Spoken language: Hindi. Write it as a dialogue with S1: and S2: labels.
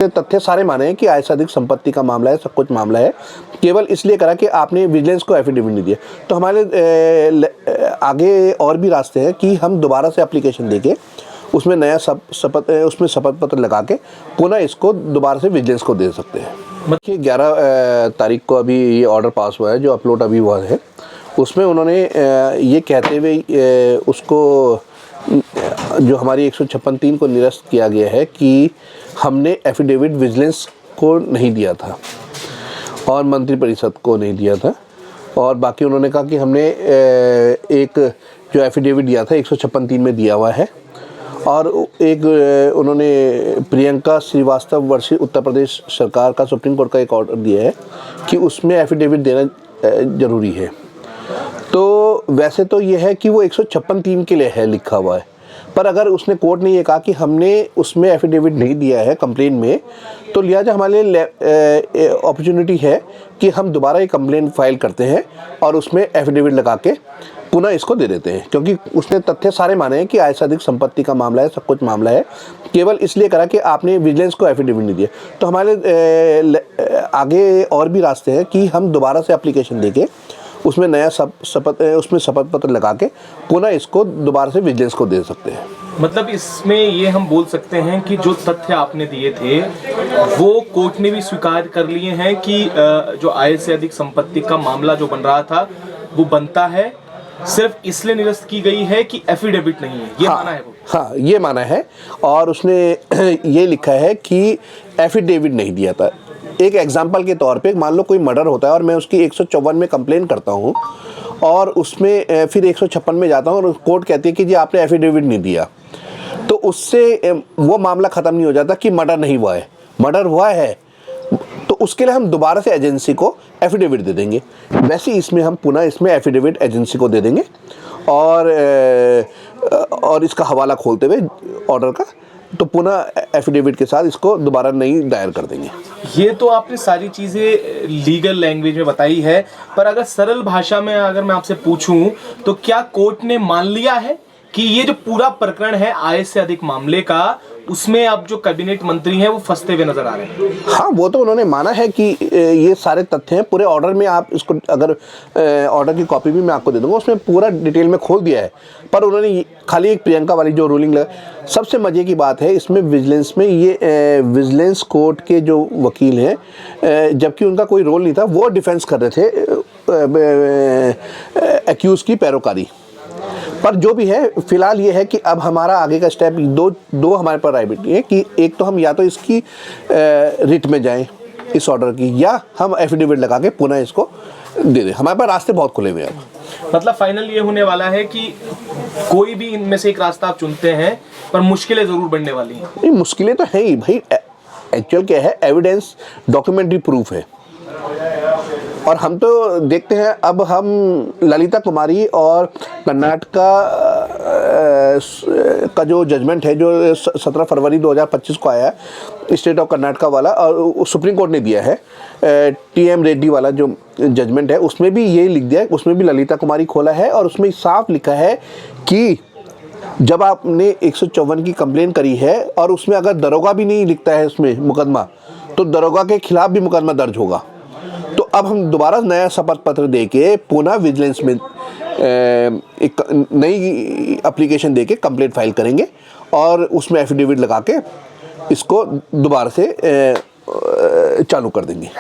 S1: तथ्य सारे माने हैं कि आय से अधिक संपत्ति का मामला है, सब कुछ मामला है, केवल इसलिए करा कि आपने विजिलेंस को एफिडेविट नहीं दिया। तो हमारे आगे और भी रास्ते हैं कि हम दोबारा से एप्लीकेशन देके उसमें नया शपथ पत्र लगा के पुनः इसको दोबारा से विजिलेंस को दे सकते हैं। देखिए 11 तारीख को अभी ये ऑर्डर पास हुआ है जो अपलोड अभी हुआ है, उसमें उन्होंने ये कहते हुए उसको जो हमारी 156(3) को निरस्त किया गया है कि हमने एफिडेविट विजिलेंस को नहीं दिया था और मंत्रिपरिषद को नहीं दिया था, और बाकी उन्होंने कहा कि हमने एक जो एफिडेविट दिया था 156(3) में दिया हुआ है, और एक उन्होंने प्रियंका श्रीवास्तव वर्षी उत्तर प्रदेश सरकार का सुप्रीम कोर्ट का एक ऑर्डर दिया है कि उसमें एफिडेविट देना ज़रूरी है। तो वैसे तो ये है कि वो 156(3) के लिए है लिखा हुआ है, पर अगर उसने कोर्ट ने ये कहा कि हमने उसमें एफिडेविट नहीं दिया है कंप्लेन में, तो लिहाजा हमारे लिए अपॉर्चुनिटी है कि हम दोबारा ये कंप्लेन फाइल करते हैं और उसमें एफिडेविट लगा के पुनः इसको दे देते हैं, क्योंकि उसने तथ्य सारे माने हैं कि आय से अधिक संपत्ति का मामला है, सब कुछ मामला है, केवल इसलिए करा कि आपने विजिलेंस को एफिडेविट नहीं दिया। तो हमारे आगे और भी रास्ते हैं कि हम दोबारा से एप्लीकेशन देके उसमें नया शपथ पत्र लगा के पुनः इसको दोबारा से विजिलेंस को दे सकते हैं।
S2: मतलब इसमें ये हम बोल सकते हैं कि जो तथ्य आपने दिए थे वो कोर्ट ने भी स्वीकार कर लिए हैं कि जो आय से अधिक संपत्ति का मामला जो बन रहा था वो बनता है, सिर्फ इसलिए निरस्त की गई है कि एफिडेविट नहीं है, ये माना है वो। हाँ,
S1: ये माना है, और उसने ये लिखा है कि एफिडेविट नहीं दिया था। एक एग्जाम्पल के तौर पे मान लो कोई मर्डर होता है और मैं उसकी 154 में कंप्लेन करता हूँ और उसमें फिर 156 में जाता हूँ और कोर्ट कहती है कि जी आपने एफिडेविट नहीं दिया, तो उससे वो मामला ख़त्म नहीं हो जाता कि मर्डर नहीं हुआ है। मर्डर हुआ है तो उसके लिए हम दोबारा से एजेंसी को एफिडेविट दे देंगे, वैसे इसमें हम पुनः इसमें एफिडेविट एजेंसी को दे देंगे और इसका हवाला खोलते हुए ऑर्डर का, तो पुनः एफिडेविट के साथ इसको दोबारा नई दायर कर देंगे।
S2: ये तो आपने सारी चीज़ें लीगल लैंग्वेज में बताई है, पर अगर सरल भाषा में अगर मैं आपसे पूछूं तो क्या कोर्ट ने मान लिया है कि ये जो पूरा प्रकरण है आय से अधिक मामले का, उसमें अब जो कैबिनेट मंत्री हैं वो फंसते हुए नजर आ रहे हैं?
S1: हाँ, वो तो उन्होंने माना है कि ये सारे तथ्य हैं पूरे ऑर्डर में। आप इसको अगर ऑर्डर की कॉपी भी मैं आपको दे दूंगा, उसमें पूरा डिटेल में खोल दिया है, पर उन्होंने खाली एक प्रियंका वाली जो रूलिंग लगा। सबसे मज़े की बात है इसमें विजिलेंस में, ये विजिलेंस कोर्ट के जो वकील हैं, जबकि उनका कोई रोल नहीं था, वो डिफेंस कर रहे थे एक्यूज़ की पैरोकारी। पर जो भी है फिलहाल ये है कि अब हमारा आगे का स्टेप दो हमारे पर राइट है कि एक तो हम या तो इसकी रिट में जाएं इस ऑर्डर की, या हम एफिडेविट लगा के पुनः इसको दे दें। हमारे पास रास्ते बहुत खुले हुए हैं अब।
S2: मतलब फाइनल ये होने वाला है कि कोई भी इनमें से एक रास्ता आप चुनते हैं, पर मुश्किलें जरूर बढ़ने वाली हैं।
S1: नहीं, मुश्किलें तो है ही भाई। एक्चुअल क्या है, एविडेंस डॉक्यूमेंट्री प्रूफ है, और हम तो देखते हैं अब हम ललिता कुमारी और कर्नाटका का जो जजमेंट है जो 17 फरवरी 2025 को आया है, स्टेट ऑफ कर्नाटका वाला, और सुप्रीम कोर्ट ने दिया है TM रेड्डी वाला जो जजमेंट है, उसमें भी ये लिख दिया है, उसमें भी ललिता कुमारी खोला है, और उसमें साफ लिखा है कि जब आपने 154 की कंप्लेन करी है और उसमें अगर दरोगा भी नहीं लिखता है उसमें मुकदमा, तो दरोगा के खिलाफ भी मुकदमा दर्ज होगा। तो अब हम दोबारा नया शपथ पत्र देके पुनः विजिलेंस में एक नई एप्लीकेशन देके कंप्लेंट फाइल करेंगे और उसमें एफिडेविट लगा के इसको दोबारा से चालू कर देंगे।